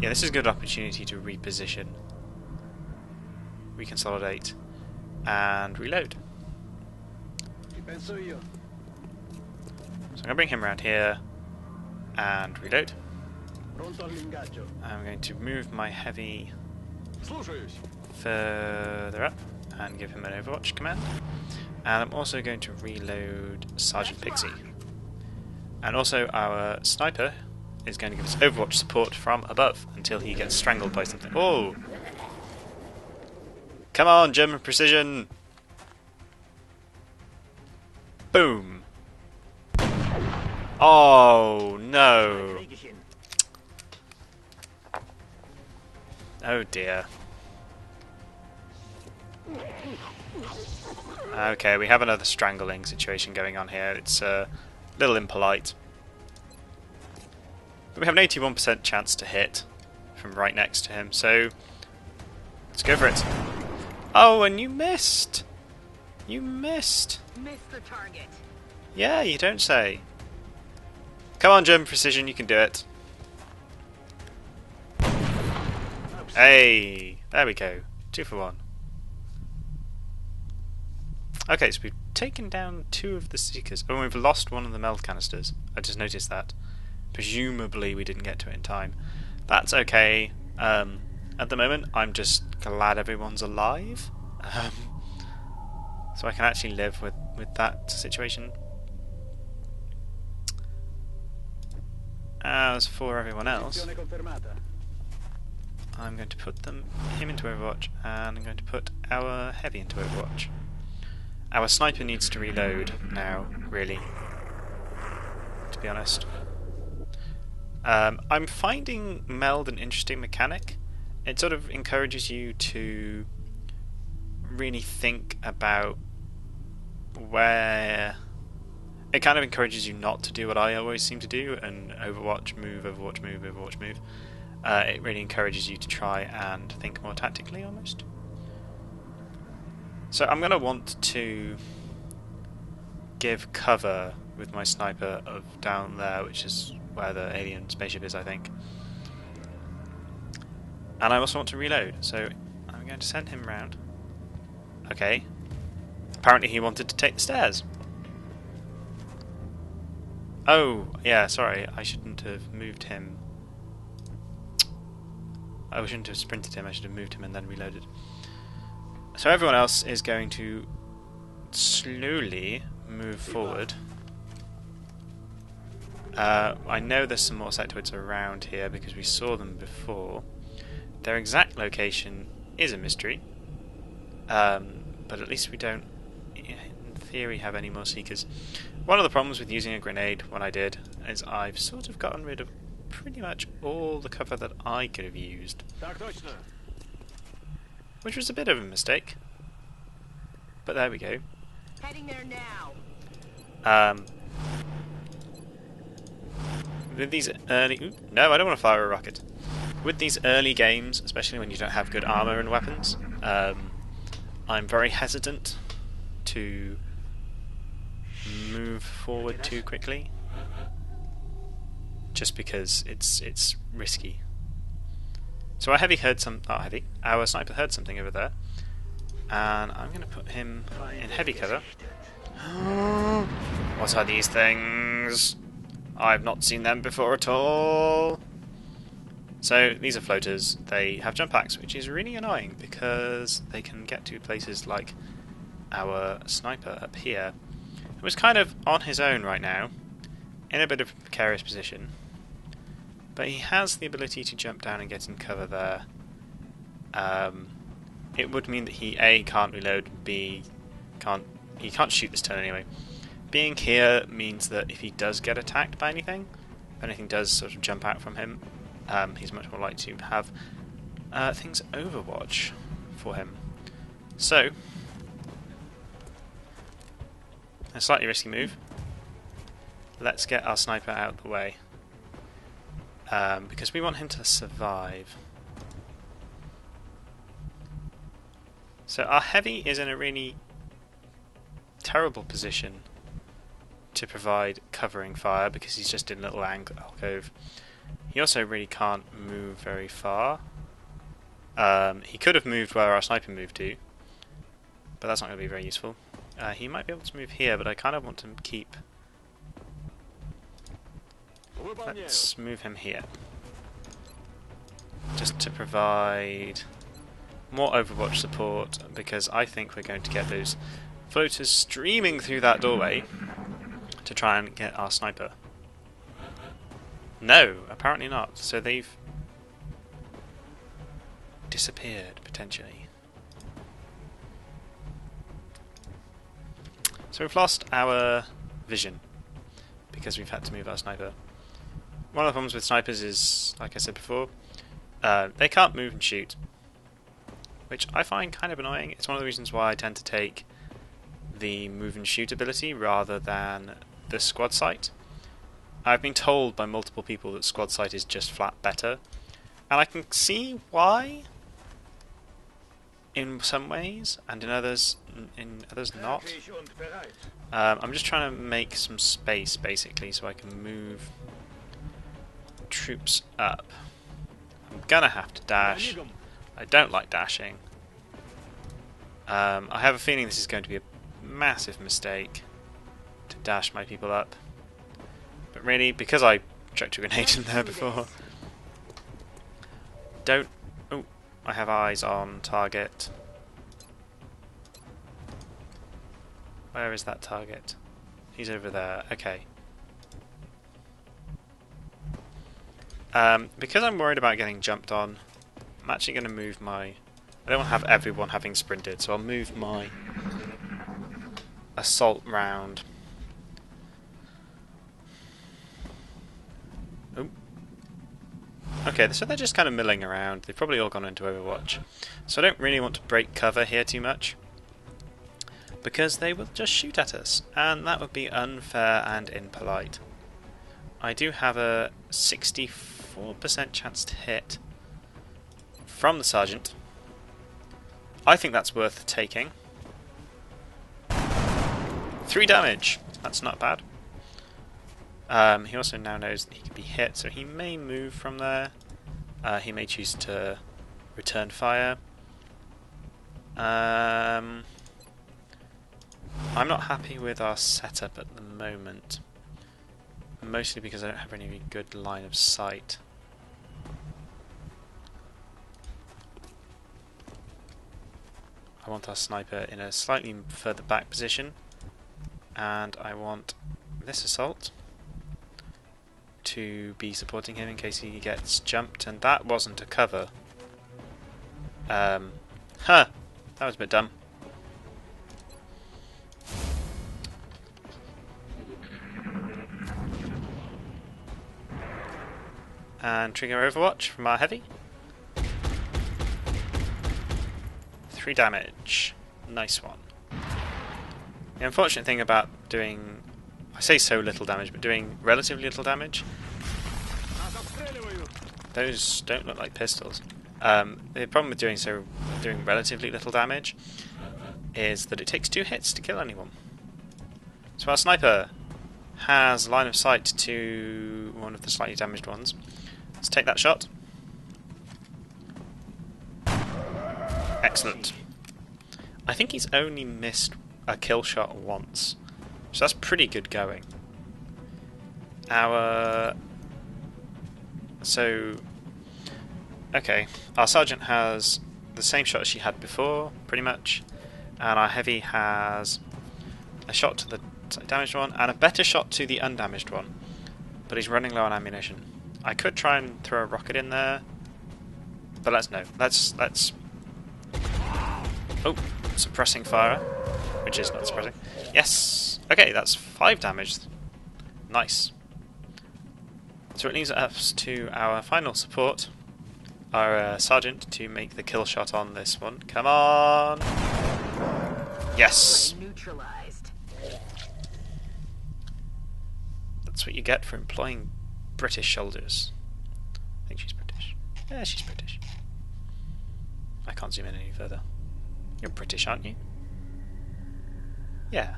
Yeah, this is a good opportunity to reposition, reconsolidate, and reload. So I'm going to bring him around here and reload. I'm going to move my heavy further up and give him an Overwatch command. And I'm also going to reload Sergeant Pixie. And also our sniper is going to give us Overwatch support from above until he gets strangled by something. Oh! Come on, German precision! Boom! Oh no! Oh dear. Okay, we have another strangling situation going on here. It's a little impolite. But we have an 81% chance to hit from right next to him, so let's go for it. Oh, and you missed! You missed! Missed the target. Yeah, you don't say. Come on, German precision, you can do it. Hey, there we go. 2 for 1. Okay, so we've taken down 2 of the Seekers. Oh, and we've lost one of the meld canisters. I just noticed that. Presumably we didn't get to it in time. That's okay. At the moment, I'm just glad everyone's alive. So I can actually live with that situation. As for everyone else, I'm going to put him into Overwatch, and I'm going to put our heavy into Overwatch. Our sniper needs to reload now, really, to be honest. I'm finding meld an interesting mechanic. It sort of encourages you to really think about where... It kind of encourages you not to do what I always seem to do, and Overwatch, move, Overwatch, move, Overwatch, move. It really encourages you to try and think more tactically, almost. So I'm going to want to give cover with my sniper of down there, which is where the alien spaceship is, I think. And I also want to reload, so I'm going to send him round. Okay. Apparently he wanted to take the stairs. Oh, yeah, sorry, I shouldn't have moved him. I shouldn't have sprinted him, I should have moved him and then reloaded. So everyone else is going to slowly move forward. I know there's some more sectoids around here because we saw them before. Their exact location is a mystery, but at least we don't, in theory, have any more Seekers. One of the problems with using a grenade when I did is I've sort of gotten rid of pretty much all the cover that I could have used, which was a bit of a mistake, but there we go. Heading there now. With these early... no, I don't want to fire a rocket. With these early games, especially when you don't have good armour and weapons, I'm very hesitant to move forward too quickly, just because it's risky. So our heavy heard our sniper heard something over there, and I'm going to put him in heavy cover. What are these things? I've not seen them before at all. So these are floaters. They have jump packs, which is really annoying because they can get to places like our sniper up here, who is kind of on his own right now, in a bit of a precarious position. But he has the ability to jump down and get in cover there. It would mean that he A, can't reload, B, he can't shoot this turn anyway. Being here means that if he does get attacked by anything, if anything does sort of jump out from him, he's much more likely to have things Overwatch for him. So, a slightly risky move. Let's get our sniper out of the way, because we want him to survive. So our heavy is in a really terrible position to provide covering fire because he's just in a little alcove. He also really can't move very far. He could have moved where our sniper moved to, but that's not going to be very useful. He might be able to move here, but I kind of want to keep... Let's move him here. Just to provide more Overwatch support, because I think we're going to get those floaters streaming through that doorway to try and get our sniper. No, apparently not. So they've disappeared, potentially. So we've lost our vision because we've had to move our sniper. One of the problems with snipers is, like I said before, they can't move and shoot, which I find kind of annoying. It's one of the reasons why I tend to take the move and shoot ability rather than the squad sight. I've been told by multiple people that squad sight is just flat better, and I can see why in some ways, and in others not. I'm just trying to make some space basically so I can move troops up. I'm gonna have to dash. I don't like dashing. I have a feeling this is going to be a massive mistake to dash my people up. But really, because I chucked a grenade in there before, don't... Oh, I have eyes on target. Where is that target? He's over there. Okay. Because I'm worried about getting jumped on, I'm actually going to move my... I don't want to have everyone having sprinted, so I'll move my assault round. Oh. Okay, so they're just kind of milling around. They've probably all gone into Overwatch. So I don't really want to break cover here too much, because they will just shoot at us, and that would be unfair and impolite. I do have a 64% chance to hit from the Sergeant. I think that's worth taking. 3 damage! That's not bad. He also now knows that he can be hit, so he may move from there. He may choose to return fire. I'm not happy with our setup at the moment. Mostly because I don't have any good line of sight. I want our sniper in a slightly further back position, and I want this assault to be supporting him in case he gets jumped, and that wasn't a cover. That was a bit dumb. And trigger Overwatch from our heavy. 3 damage. Nice one. The unfortunate thing about doing, I say so little damage, but doing relatively little damage, those don't look like pistols. The problem with doing relatively little damage is that it takes 2 hits to kill anyone. So our sniper has line of sight to one of the slightly damaged ones. Let's take that shot. Excellent. I think he's only missed a kill shot once, so that's pretty good going. Our sergeant has the same shot as she had before, pretty much, and our heavy has a shot to the damaged one and a better shot to the undamaged one, but he's running low on ammunition. I could try and throw a rocket in there, but let's oh, suppressing fire, which is not suppressing. Yes! Okay, that's 5 damage. Nice. So it leaves us to our final support, our sergeant, to make the kill shot on this one. Come on! Yes! Neutralized. That's what you get for employing British shoulders. I think she's British. Yeah, she's British. I can't zoom in any further. You're British, aren't you? Yeah.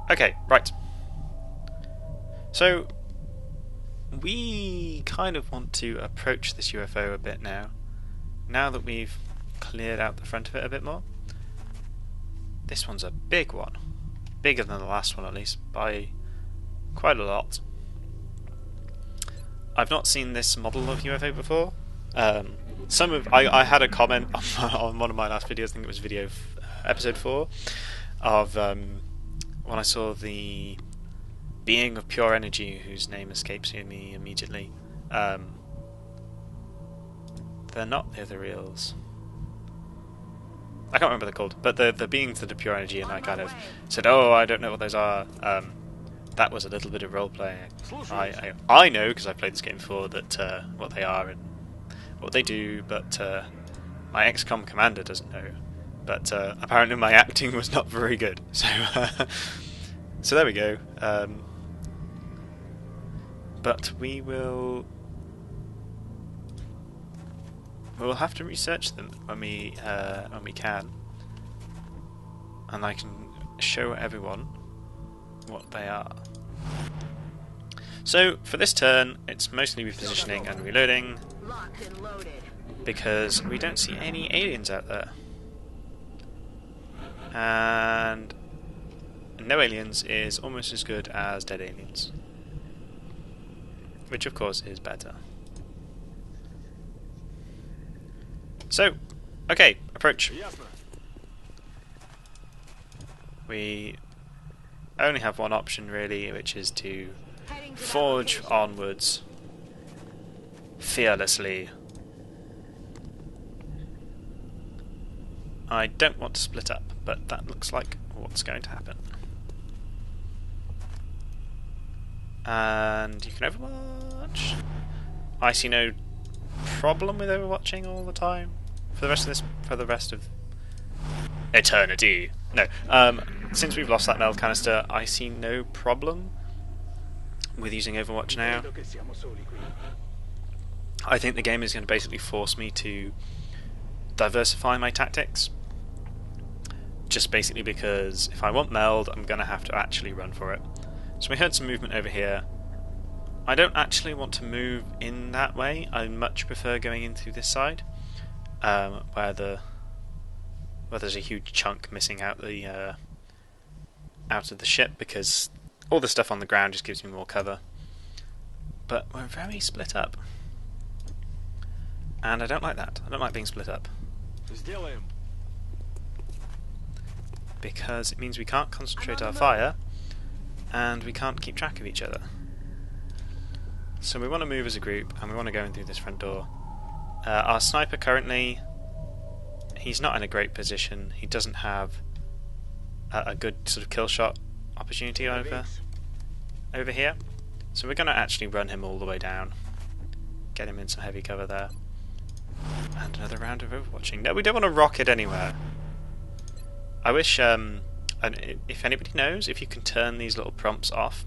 Okay, right. So, we kind of want to approach this UFO a bit now. Now that we've cleared out the front of it a bit more. This one's a big one. Bigger than the last one, at least, by quite a lot. I've not seen this model of UFO before. I had a comment on one of my last videos, I think it was episode 4, of when I saw the being of pure energy, whose name escapes me immediately. They're not the Ethereals. I can't remember what they're called, but the beings that are pure energy, and I kind of said, oh, I don't know what those are. That was a little bit of roleplay. I know, because I've played this game before, that what they are and what they do, but my XCOM commander doesn't know. But apparently my acting was not very good. So, so there we go. But we'll have to research them when we can, and I can show everyone what they are. So for this turn, it's mostly repositioning and reloading, because we don't see any aliens out there, and no aliens is almost as good as dead aliens, which of course is better. So, okay, approach. We only have one option really, which is to forge onwards fearlessly. I don't want to split up, but that looks like what's going to happen. And you can overwatch. I see no problem with overwatching all the time for the rest of eternity. No, since we've lost that meld canister, I see no problem with using Overwatch now. I think the game is going to basically force me to diversify my tactics, just basically because if I want meld, I'm going to have to actually run for it. So we heard some movement over here. I don't actually want to move in that way. I much prefer going in through this side, where there's a huge chunk missing out of the ship, because all the stuff on the ground just gives me more cover. But we're very split up, and I don't like that. I don't like being split up, because it means we can't concentrate our fire, and we can't keep track of each other. So we want to move as a group, and we want to go in through this front door. Our sniper currently, he's not in a great position. He doesn't have a good sort of kill shot opportunity over here. So we're going to actually run him all the way down, get him in some heavy cover there. And another round of overwatching. No, we don't want to rocket anywhere. I wish, and if anybody knows, if you can turn these little prompts off,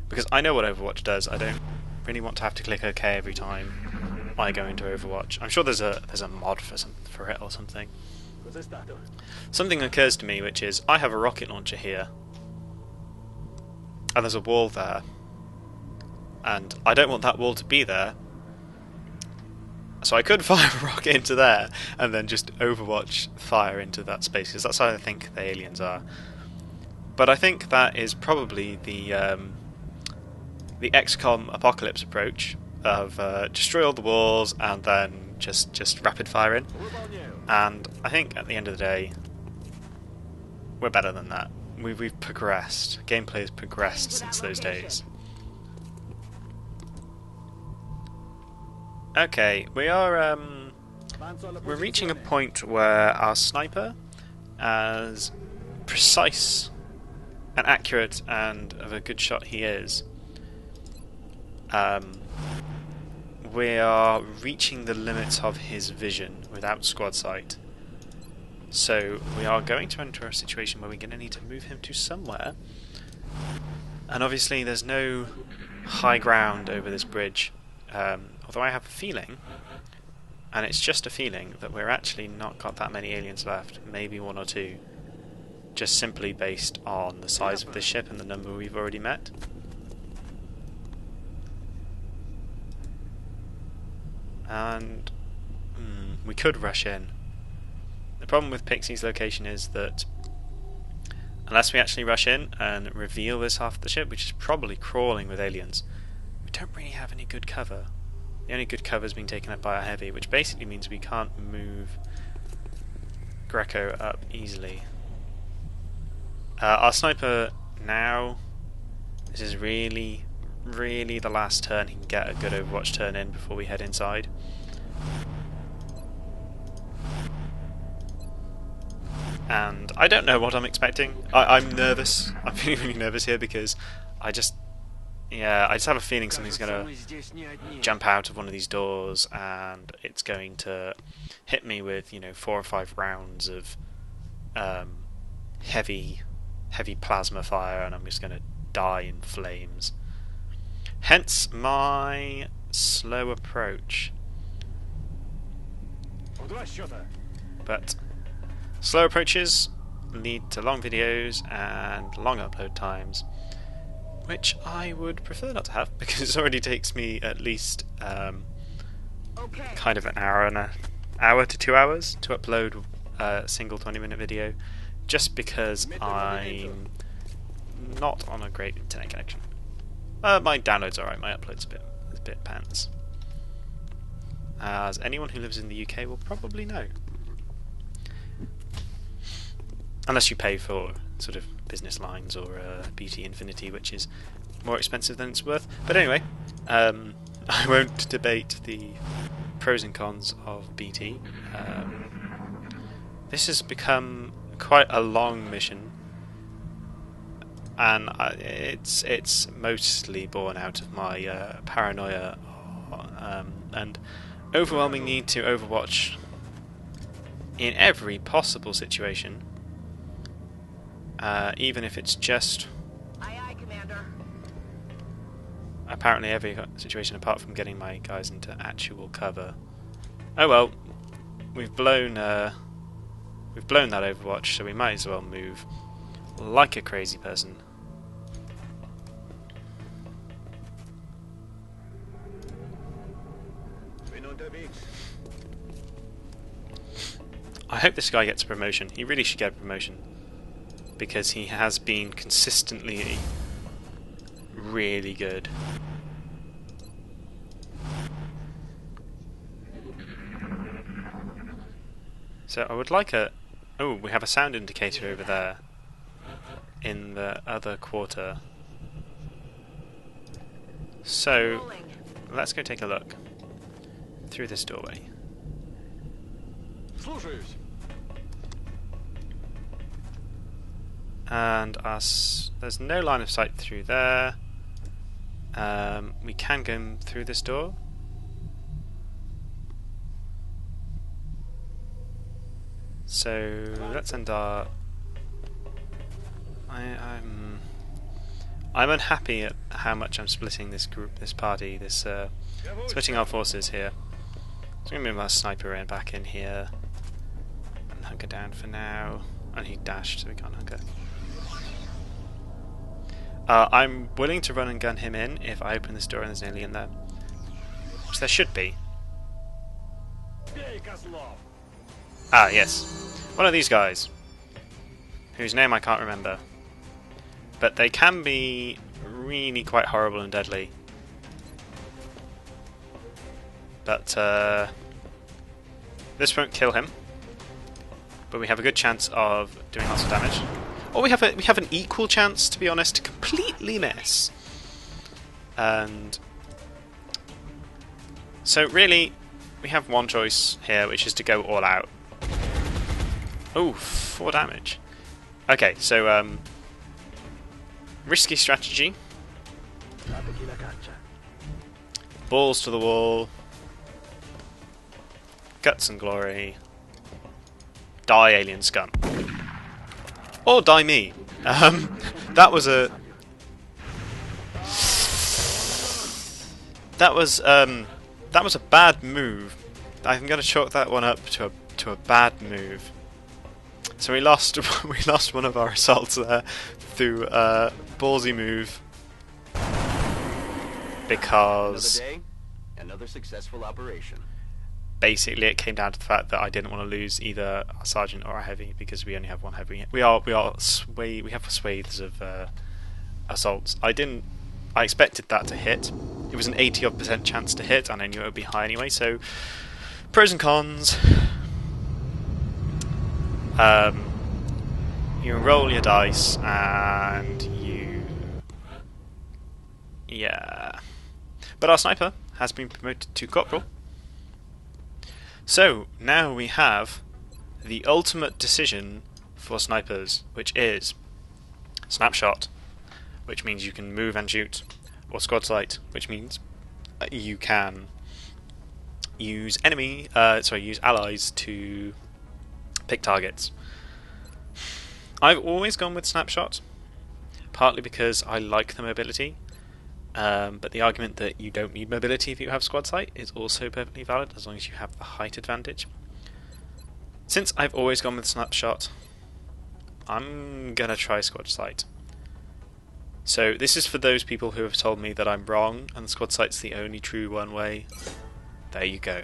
because I know what Overwatch does. I don't really want to have to click OK every time I go into Overwatch. I'm sure there's a mod for it or something. Something occurs to me, which is I have a rocket launcher here, and there's a wall there, and I don't want that wall to be there. So I could fire a rocket into there and then just Overwatch fire into that space, because that's how I think the aliens are. But I think that is probably the XCOM apocalypse approach of destroy all the walls and then just rapid fire in. And I think at the end of the day, we're better than that. We've progressed. Gameplay has progressed since those days. Okay, we're reaching a point where our sniper, as precise and accurate and of a good shot he is, we are reaching the limits of his vision without squad sight. So we are going to enter a situation where we're going to need to move him to somewhere. And obviously there's no high ground over this bridge. Although I have a feeling, and it's just a feeling, that we're actually not got that many aliens left, maybe one or two, just simply based on the size of this ship and the number we've already met. And we could rush in. The problem with Pixie's location is that unless we actually rush in and reveal this half of the ship, which is probably crawling with aliens, we don't really have any good cover. The only good cover is being taken up by our heavy, which basically means we can't move Greco up easily. Our sniper now, this is really the last turn he can get a good Overwatch turn in before we head inside. And I don't know what I'm expecting. I'm nervous. I'm feeling really nervous here because I just have a feeling something's going to jump out of one of these doors and it's going to hit me with, 4 or 5 rounds of heavy plasma fire, and I'm just going to die in flames. Hence my slow approach. But slow approaches lead to long videos and long upload times, which I would prefer not to have because it already takes me at least kind of an hour to 2 hours to upload a single 20-minute video, just because I'm not on a great internet connection. My download's alright, my upload's a bit pants. As anyone who lives in the UK will probably know. Unless you pay for sort of business lines or BT Infinity, which is more expensive than it's worth. But anyway, I won't debate the pros and cons of BT. This has become quite a long mission, and it's mostly born out of my paranoia and overwhelming need to Overwatch in every possible situation. Even if it's just Aye, Commander. apparently every situation apart from getting my guys into actual cover. Oh well, we've blown that Overwatch, so we might as well move like a crazy person. I hope this guy gets a promotion. He really should get a promotion, because he has been consistently really good. So I would like a... Oh, we have a sound indicator over there in the other quarter. So let's go take a look through this doorway. And there's no line of sight through there. We can go through this door. So let's end our... I'm unhappy at how much I'm splitting this group, this party, splitting our forces here. So I'm going to move our sniper back in here and hunker down for now. And he dashed, so we can't hunker. I'm willing to run and gun him in if I open this door and there's an alien there. Which there should be. Ah, yes. One of these guys. Whose name I can't remember. But they can be really quite horrible and deadly. But this won't kill him. But we have a good chance of doing lots of damage. Or we have an equal chance, to be honest, to completely miss. And so really, we have one choice here, which is to go all out. Oh, 4 damage. Okay, so risky strategy. Balls to the wall. Guts and glory. Die, alien scum. Or die me. That was a bad move. I'm going to chalk that one up to a bad move. So we lost one of our assaults there through a ballsy move because another day, another successful operation. basically it came down to the fact that I didn't want to lose either a sergeant or a heavy because we only have one heavy. We have swathes of assaults. I expected that to hit. It was an 80% chance to hit, and I knew it would be high anyway. So pros and cons. You roll your dice and yeah. But our sniper has been promoted to corporal. So now we have the ultimate decision for snipers, which is snapshot, which means you can move and shoot, or squad sight, which means you can use use allies to pick targets. I've always gone with snapshot, partly because I like the mobility. But the argument that you don't need mobility if you have squad sight is also perfectly valid as long as you have the height advantage. Since I've always gone with snapshot, I'm gonna try squad sight. So this is for those people who have told me that I'm wrong and squad sight's the only true one way. There you go.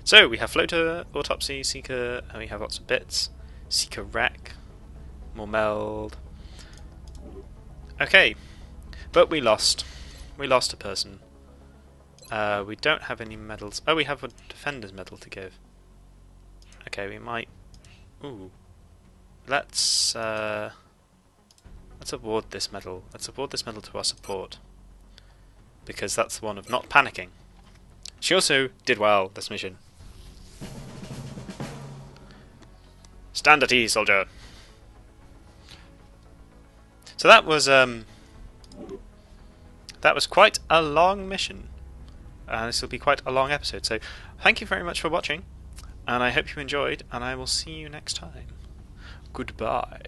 So we have floater, autopsy, seeker, and we have lots of bits. Seeker wreck, more meld. Okay, but we lost. We lost a person. We don't have any medals. Oh, we have a defender's medal to give. Okay, we might. Ooh, let's award this medal. Let's award this medal to our support because that's the one of not panicking. She also did well this mission. Stand at ease, soldier. So that was quite a long mission. This will be quite a long episode. So thank you very much for watching, and I hope you enjoyed, and I will see you next time. Goodbye.